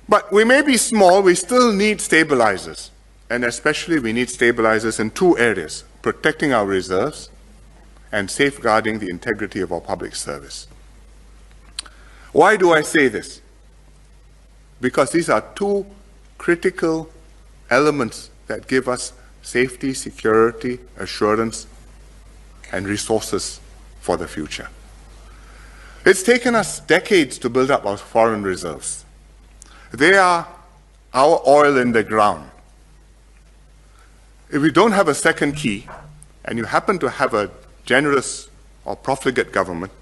But we may be small, we still need stabilizers. And especially we need stabilizers in two areas: protecting our reserves and safeguarding the integrity of our public service. Why do I say this? Because these are two critical elements that give us safety, security, assurance, and resources for the future. It's taken us decades to build up our foreign reserves. They are our oil in the ground. If we don't have a second key, and you happen to have a generous or profligate government,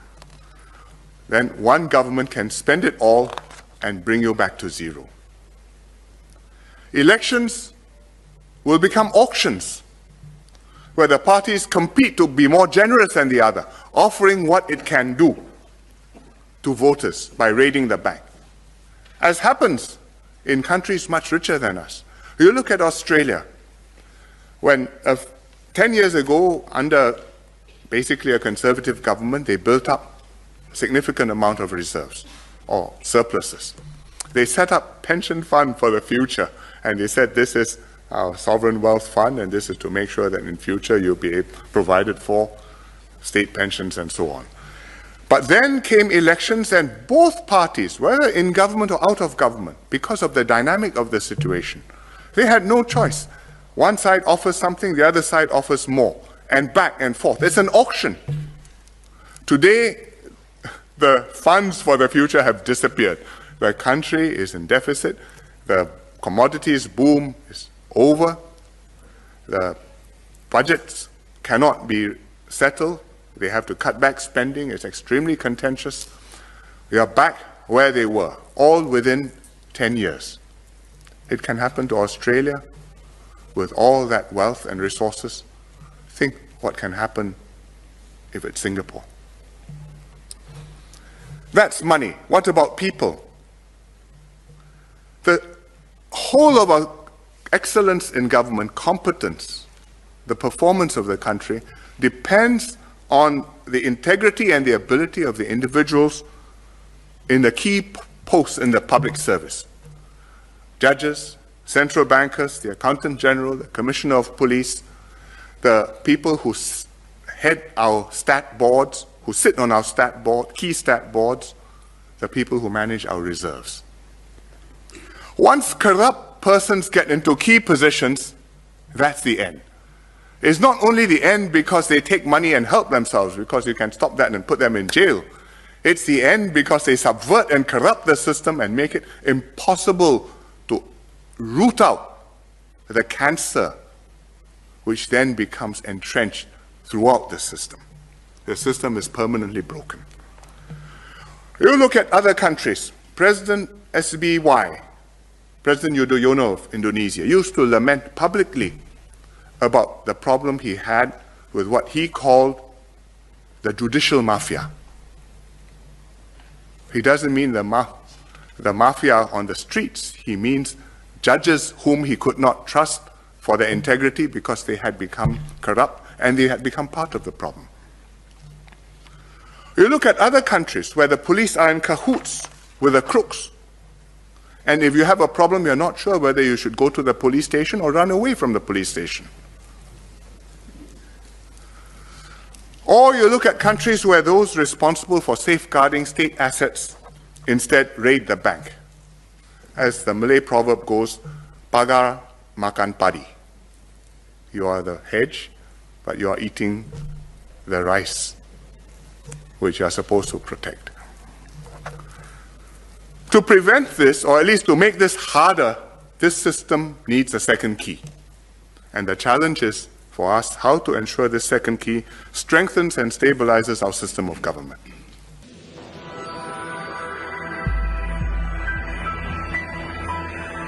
then one government can spend it all and bring you back to zero. Elections will become auctions, where the parties compete to be more generous than the other, offering what it can do to voters by raiding the bank, as happens in countries much richer than us. You look at Australia, when 10 years ago, under basically a conservative government, they built up a significant amount of reserves or surpluses. They set up pension fund for the future, and they said this is our sovereign wealth fund, and this is to make sure that in future you'll be provided for state pensions and so on. But then came elections, and both parties, whether in government or out of government, because of the dynamic of the situation, they had no choice. One side offers something, the other side offers more, and back and forth. It's an auction. Today, the funds for the future have disappeared. The country is in deficit. The commodities boom is over. The budgets cannot be settled. They have to cut back spending. It's extremely contentious. We are back where they were, all within 10 years. It can happen to Australia with all that wealth and resources. Think what can happen if it's Singapore. That's money. What about people? The whole of our excellence in government, competence, the performance of the country depends on the integrity and the ability of the individuals in the key posts in the public service. Judges, central bankers, the accountant general, the commissioner of police, the people who head our stat boards, who sit on our stat board, key stat boards, the people who manage our reserves. Once corrupt persons get into key positions, that's the end. It's not only the end because they take money and help themselves, because you can stop that and put them in jail. It's the end because they subvert and corrupt the system and make it impossible to root out the cancer, which then becomes entrenched throughout the system. The system is permanently broken. You look at other countries. President SBY, President Yudhoyono of Indonesia, used to lament publicly about the problem he had with what he called the judicial mafia. He doesn't mean the mafia on the streets. He means judges whom he could not trust for their integrity because they had become corrupt and they had become part of the problem. You look at other countries where the police are in cahoots with the crooks. And if you have a problem, you're not sure whether you should go to the police station or run away from the police station. Or you look at countries where those responsible for safeguarding state assets instead raid the bank. As the Malay proverb goes, pagar makan padi. You are the hedge, but you are eating the rice which you are supposed to protect. To prevent this, or at least to make this harder, this system needs a second key. And the challenge is for us how to ensure this second key strengthens and stabilizes our system of government.